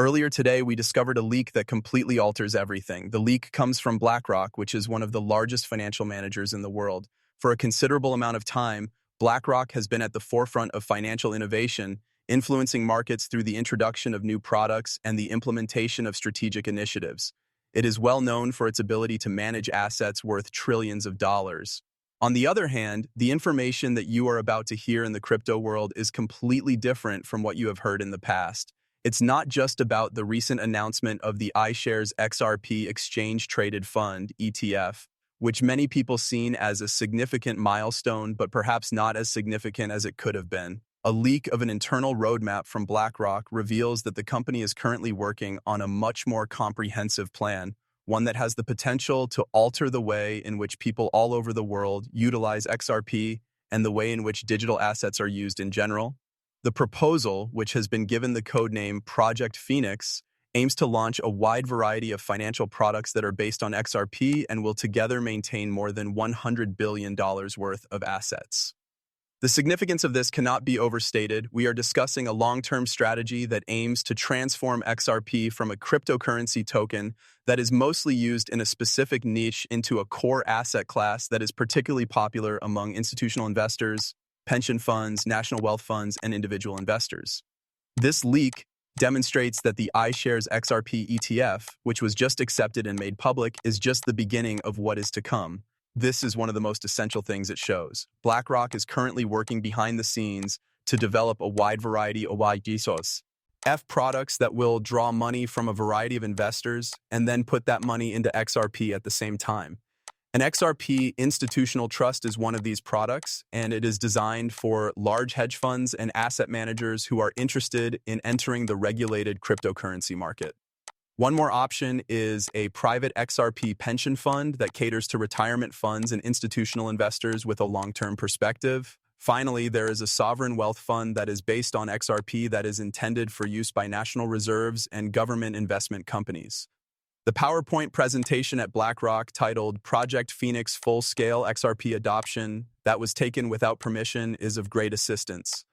Earlier today, we discovered a leak that completely alters everything. The leak comes from BlackRock, which is one of the largest financial managers in the world. For a considerable amount of time, BlackRock has been at the forefront of financial innovation, influencing markets through the introduction of new products and the implementation of strategic initiatives. It is well known for its ability to manage assets worth trillions of dollars. On the other hand, the information that you are about to hear in the crypto world is completely different from what you have heard in the past. It's not just about the recent announcement of the iShares XRP Exchange-Traded Fund, ETF, which many people seen as a significant milestone, but perhaps not as significant as it could have been. A leak of an internal roadmap from BlackRock reveals that the company is currently working on a much more comprehensive plan, one that has the potential to alter the way in which people all over the world utilize XRP and the way in which digital assets are used in general. The proposal, which has been given the codename Project Phoenix, aims to launch a wide variety of financial products that are based on XRP and will together maintain more than $100 billion worth of assets. The significance of this cannot be overstated. We are discussing a long-term strategy that aims to transform XRP from a cryptocurrency token that is mostly used in a specific niche into a core asset class that is particularly popular among institutional investors, pension funds, national wealth funds, and individual investors. This leak demonstrates that the iShares XRP ETF, which was just accepted and made public, is just the beginning of what is to come. This is one of the most essential things it shows. BlackRock is currently working behind the scenes to develop a wide variety of F products that will draw money from a variety of investors and then put that money into XRP at the same time. An XRP institutional trust is one of these products, and it is designed for large hedge funds and asset managers who are interested in entering the regulated cryptocurrency market. One more option is a private XRP pension fund that caters to retirement funds and institutional investors with a long-term perspective. Finally, there is a sovereign wealth fund that is based on XRP that is intended for use by national reserves and government investment companies. The PowerPoint presentation at BlackRock titled Project Phoenix Full-Scale XRP Adoption that was taken without permission is of great assistance.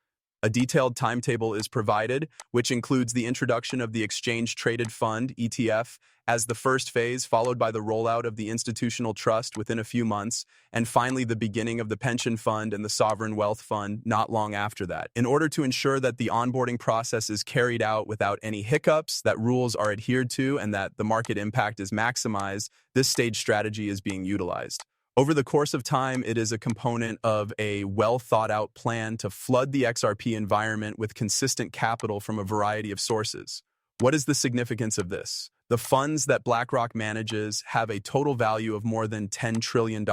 A detailed timetable is provided, which includes the introduction of the Exchange-Traded Fund, ETF, as the first phase, followed by the rollout of the institutional trust within a few months, and finally the beginning of the pension fund and the sovereign wealth fund not long after that. In order to ensure that the onboarding process is carried out without any hiccups, that rules are adhered to, and that the market impact is maximized, this stage strategy is being utilized. Over the course of time, it is a component of a well-thought-out plan to flood the XRP environment with consistent capital from a variety of sources. What is the significance of this? The funds that BlackRock manages have a total value of more than $10 trillion,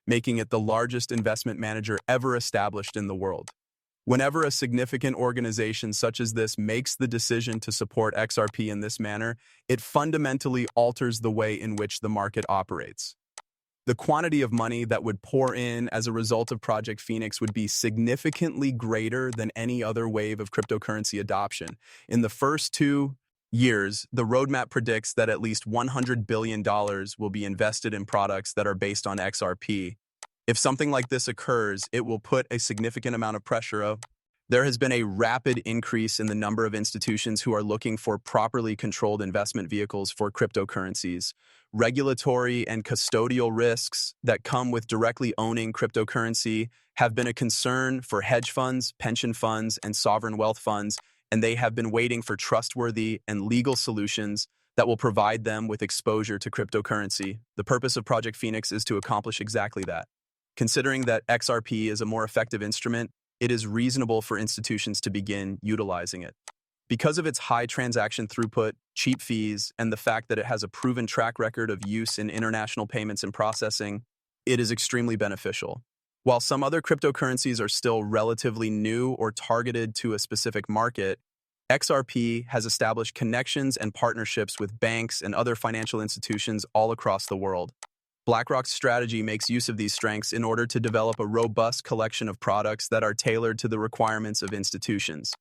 making it the largest investment manager ever established in the world. Whenever a significant organization such as this makes the decision to support XRP in this manner, it fundamentally alters the way in which the market operates. The quantity of money that would pour in as a result of Project Phoenix would be significantly greater than any other wave of cryptocurrency adoption. In the first 2 years, the roadmap predicts that at least $100 billion will be invested in products that are based on XRP. If something like this occurs, it will put a significant amount of pressure on. There has been a rapid increase in the number of institutions who are looking for properly controlled investment vehicles for cryptocurrencies. Regulatory and custodial risks that come with directly owning cryptocurrency have been a concern for hedge funds, pension funds, and sovereign wealth funds, and they have been waiting for trustworthy and legal solutions that will provide them with exposure to cryptocurrency. The purpose of Project Phoenix is to accomplish exactly that. Considering that XRP is a more effective instrument, it is reasonable for institutions to begin utilizing it. Because of its high transaction throughput, cheap fees, and the fact that it has a proven track record of use in international payments and processing, it is extremely beneficial. While some other cryptocurrencies are still relatively new or targeted to a specific market, XRP has established connections and partnerships with banks and other financial institutions all across the world. BlackRock's strategy makes use of these strengths in order to develop a robust collection of products that are tailored to the requirements of institutions.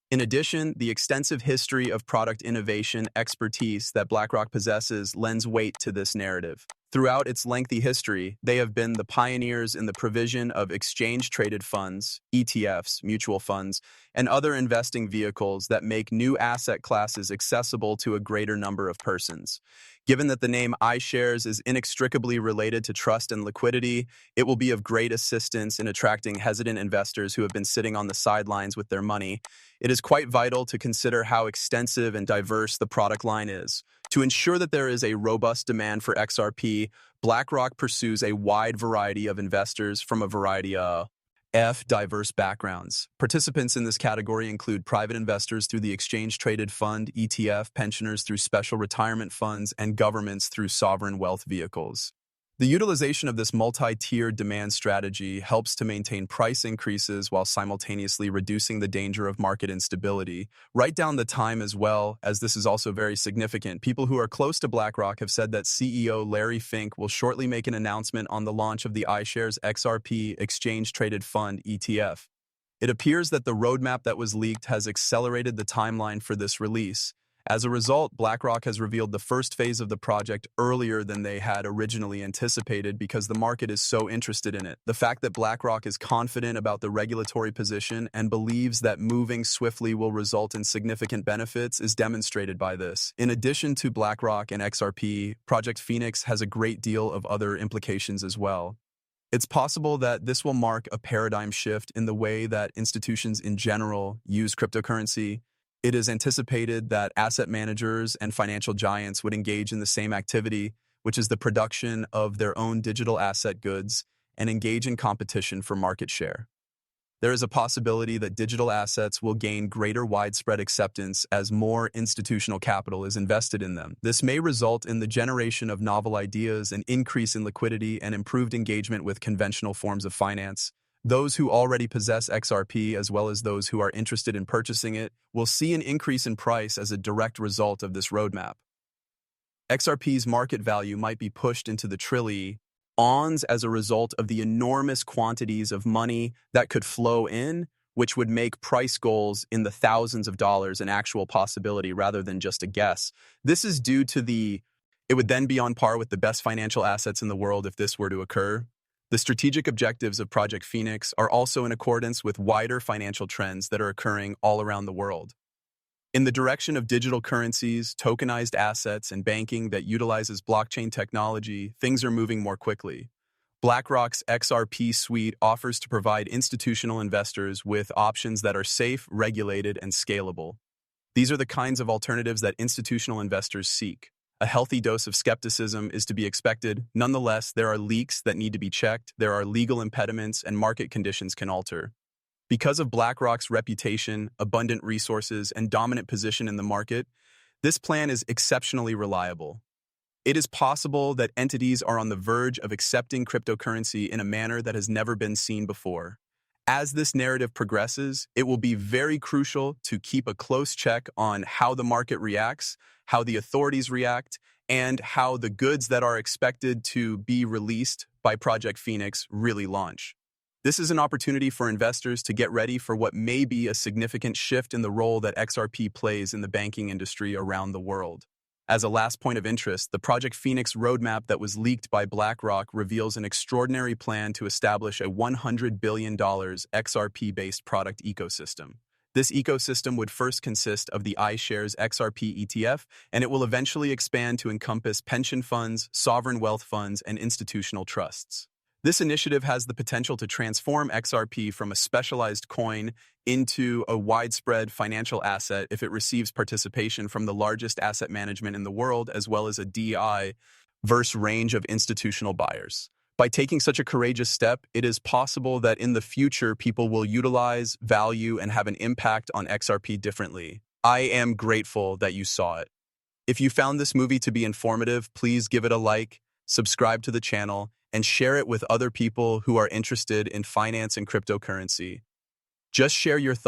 In addition, the extensive history of product innovation expertise that BlackRock possesses lends weight to this narrative. Throughout its lengthy history, they have been the pioneers in the provision of exchange-traded funds, ETFs, mutual funds, and other investing vehicles that make new asset classes accessible to a greater number of persons. Given that the name iShares is inextricably related to trust and liquidity, it will be of great assistance in attracting hesitant investors who have been sitting on the sidelines with their money. It is quite vital to consider how extensive and diverse the product line is. To ensure that there is a robust demand for XRP, BlackRock pursues a wide variety of investors from a variety of diverse backgrounds. Participants in this category include private investors through the exchange-traded fund, ETF, pensioners through special retirement funds, and governments through sovereign wealth vehicles. The utilization of this multi-tiered demand strategy helps to maintain price increases while simultaneously reducing the danger of market instability. Write down the time as well, as this is also very significant. People who are close to BlackRock have said that CEO Larry Fink will shortly make an announcement on the launch of the iShares XRP exchange-traded fund ETF. It appears that the roadmap that was leaked has accelerated the timeline for this release. As a result, BlackRock has revealed the first phase of the project earlier than they had originally anticipated because the market is so interested in it. The fact that BlackRock is confident about the regulatory position and believes that moving swiftly will result in significant benefits is demonstrated by this. In addition to BlackRock and XRP, Project Phoenix has a great deal of other implications as well. It's possible that this will mark a paradigm shift in the way that institutions in general use cryptocurrency. It is anticipated that asset managers and financial giants would engage in the same activity, which is the production of their own digital asset goods, and engage in competition for market share. There is a possibility that digital assets will gain greater widespread acceptance as more institutional capital is invested in them. This may result in the generation of novel ideas, an increase in liquidity, and improved engagement with conventional forms of finance. Those who already possess XRP, as well as those who are interested in purchasing it, will see an increase in price as a direct result of this roadmap. XRP's market value might be pushed into the trillions as a result of the enormous quantities of money that could flow in, which would make price goals in the thousands of dollars an actual possibility rather than just a guess. This is due to it would then be on par with the best financial assets in the world if this were to occur. The strategic objectives of Project Phoenix are also in accordance with wider financial trends that are occurring all around the world. In the direction of digital currencies, tokenized assets, and banking that utilizes blockchain technology, things are moving more quickly. BlackRock's XRP suite offers to provide institutional investors with options that are safe, regulated, and scalable. These are the kinds of alternatives that institutional investors seek. A healthy dose of skepticism is to be expected. Nonetheless, there are leaks that need to be checked, there are legal impediments, and market conditions can alter. Because of BlackRock's reputation, abundant resources, and dominant position in the market, this plan is exceptionally reliable. It is possible that entities are on the verge of accepting cryptocurrency in a manner that has never been seen before. As this narrative progresses, it will be very crucial to keep a close check on how the market reacts, how the authorities react, and how the goods that are expected to be released by Project Phoenix really launch. This is an opportunity for investors to get ready for what may be a significant shift in the role that XRP plays in the banking industry around the world. As a last point of interest, the Project Phoenix roadmap that was leaked by BlackRock reveals an extraordinary plan to establish a $100 billion XRP-based product ecosystem. This ecosystem would first consist of the iShares XRP ETF, and it will eventually expand to encompass pension funds, sovereign wealth funds, and institutional trusts. This initiative has the potential to transform XRP from a specialized coin into a widespread financial asset if it receives participation from the largest asset management in the world, as well as a diverse range of institutional buyers. By taking such a courageous step, it is possible that in the future people will utilize, value, and have an impact on XRP differently. I am grateful that you saw it. If you found this movie to be informative, please give it a like, subscribe to the channel, and share it with other people who are interested in finance and cryptocurrency. Just share your thoughts.